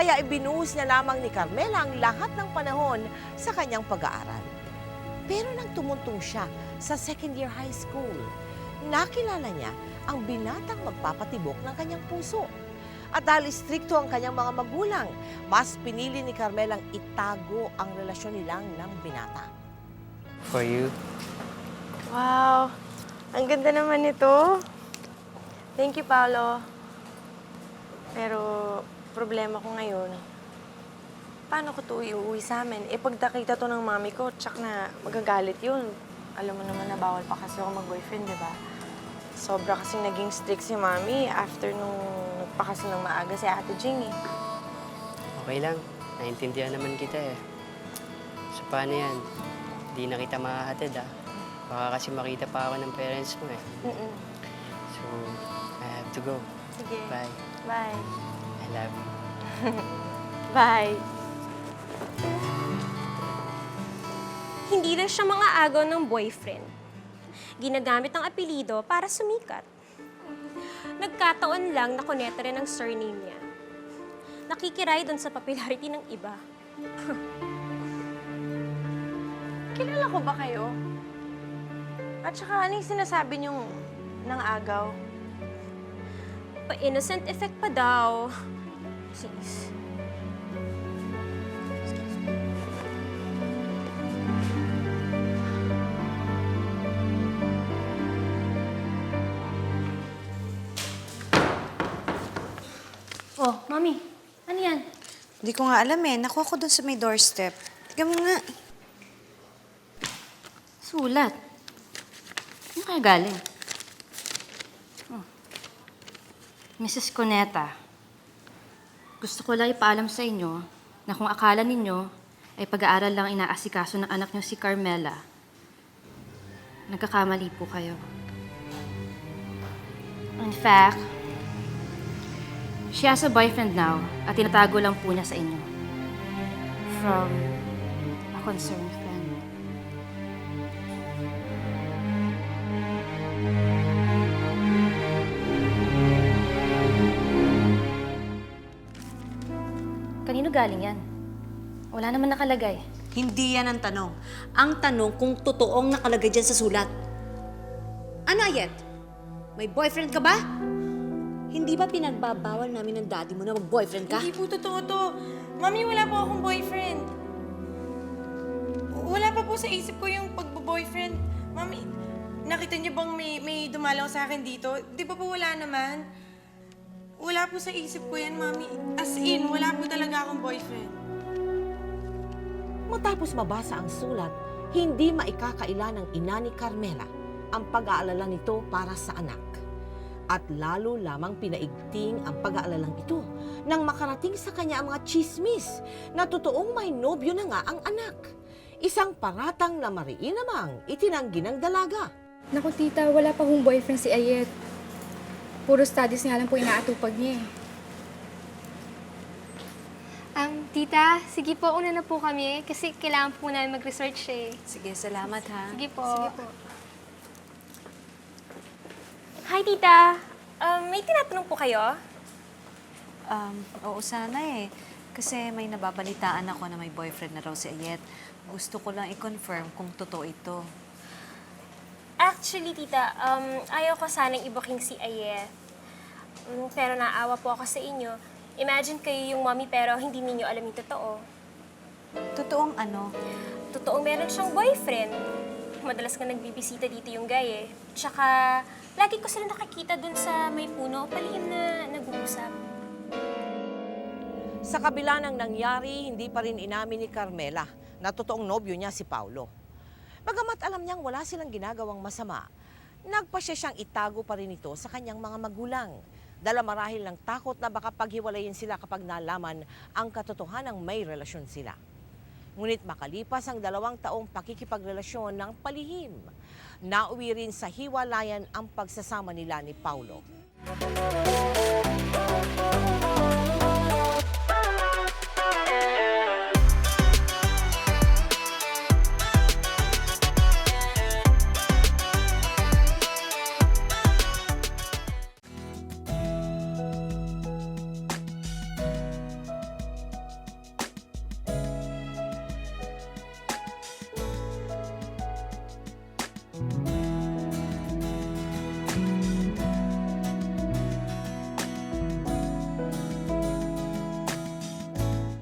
Kaya ibinuhos na lamang ni Carmela ang lahat ng panahon sa kanyang pag-aaral. Pero nang tumuntong siya sa second year high school, nakilala niya ang binatang magpapatibok ng kanyang puso. At dahil istrikto ang kanyang mga magulang, mas pinili ni Carmelang itago ang relasyon nilang ng binata. For you. Wow! Ang ganda naman nito. Thank you, Paolo. Pero problema ko ngayon, paano ko ito iuwi sa amin? Eh, pag nakita to ng mami ko, tsak na magagalit yun. Alam mo naman na bawal pa kasi ako mag-boyfriend, di ba? Sobra kasing naging strict si mami after nung nagpakasal ng maaga si Ate Jing eh. Okay lang. Naintindihan naman kita eh. So paano yan? Di na kita makahatid ah. Baka kasi makita pa ako ng parents mo eh. So, I have to go. Sige. Bye. Bye. I love you. Bye. Hindi lang siya mga agaw ng boyfriend. Ginagamit ang apelido para sumikat. Nagkataon lang na kuneta rin ang surname niya. Nakikiray doon sa popularity ng iba. Kilala ko ba kayo? At saka, ano yung sinasabi niyong ng agaw? Pa-innocent effect pa daw. Sis. Oh, Mami, ano yan? Hindi ko nga alam eh. Nakuha ko dun sa may doorstep. Tignan mo nga. Sulat. Ano kaya galing? Oh. Mrs. Cuneta, gusto ko lang ipaalam sa inyo na kung akala ninyo ay pag-aaral lang inaasikaso ng anak niyo si Carmela, nagkakamali po kayo. In fact, she has a boyfriend now at tinatago lang po niya sa inyo. From a concerned friend. Kanino galing yan? Wala naman nakalagay. Hindi yan ang tanong. Ang tanong kung totoong nakalagay dyan sa sulat. Ano, Ayet? May boyfriend ka ba? Hindi ba pinagbabawal namin ng daddy mo na mag-boyfriend ka? Hindi po totoo to. Mami, wala po akong boyfriend. Wala pa po sa isip ko yung pagbo-boyfriend. Mami, nakita niyo bang may dumalaw sa akin dito? Di ba po wala naman? Wala po sa isip ko yan, Mami. As in, wala po talaga akong boyfriend. Matapos mabasa ang sulat, hindi maikakaila ng ina ni Carmela ang pag-aalala nito para sa anak. At lalo lamang pinaigting ang pag-aalalang ito nang makarating sa kanya ang mga chismis na totoong may nobyo na nga ang anak. Isang paratang na mariin namang itinanggi ng dalaga. Naku tita, wala pa hong boyfriend si Ayet. Puro studies nga lang po inaatupag niya eh. Tita, sige po, una na po kami kasi kailangan po namin mag-research eh. Sige, salamat ha. Sige po. Sige po. Hi, tita. May tinatanong po kayo? Oo sana eh. Kasi may nababalitaan ako na may boyfriend na raw si Ayet. Gusto ko lang i-confirm kung totoo ito. Actually, tita, ayaw ko sanang i-booking si Ayet. Pero naawa po ako sa inyo. Imagine kayo yung mommy pero hindi ninyo alam yung totoo. Totoong ano? Totoong meron siyang boyfriend. Madalas nga nagbibisita dito yung guy eh. Tsaka, lagi ko sila nakakita dun sa may puno o palihim na nag-uusap. Sa kabila ng nangyari, hindi pa rin inamin ni Carmela na totoong nobyo niya si Paulo. Bagamat alam niyang wala silang ginagawang masama, nagpasya siyang itago pa rin ito sa kanyang mga magulang. Dala marahil ng takot na baka paghiwalayin sila kapag nalaman ang katotohanang may relasyon sila. Ngunit makalipas ang 2 taong pakikipagrelasyon ng palihim, nauwi rin sa hiwalayan ang pagsasama nila ni Paulo.